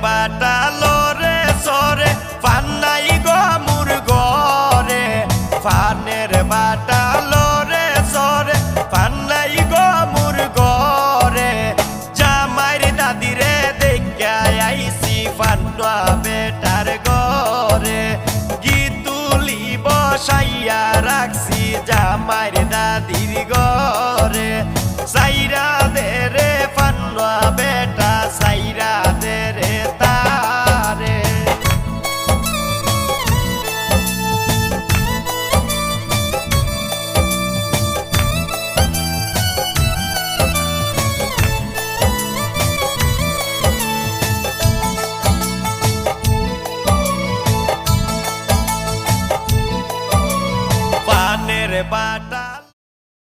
বাটালো রে সরে ফান নাই গো মুর ঘরে ফানের বাটালো রে সরে ফান নাই গো মুর ঘরে জামাইর দাদিরে দেখা আইছি ফান্ডা বেটার ঘরে গীতুলি বসাইয়া রাখছি জামাইর দাদির ঘরে সাইরা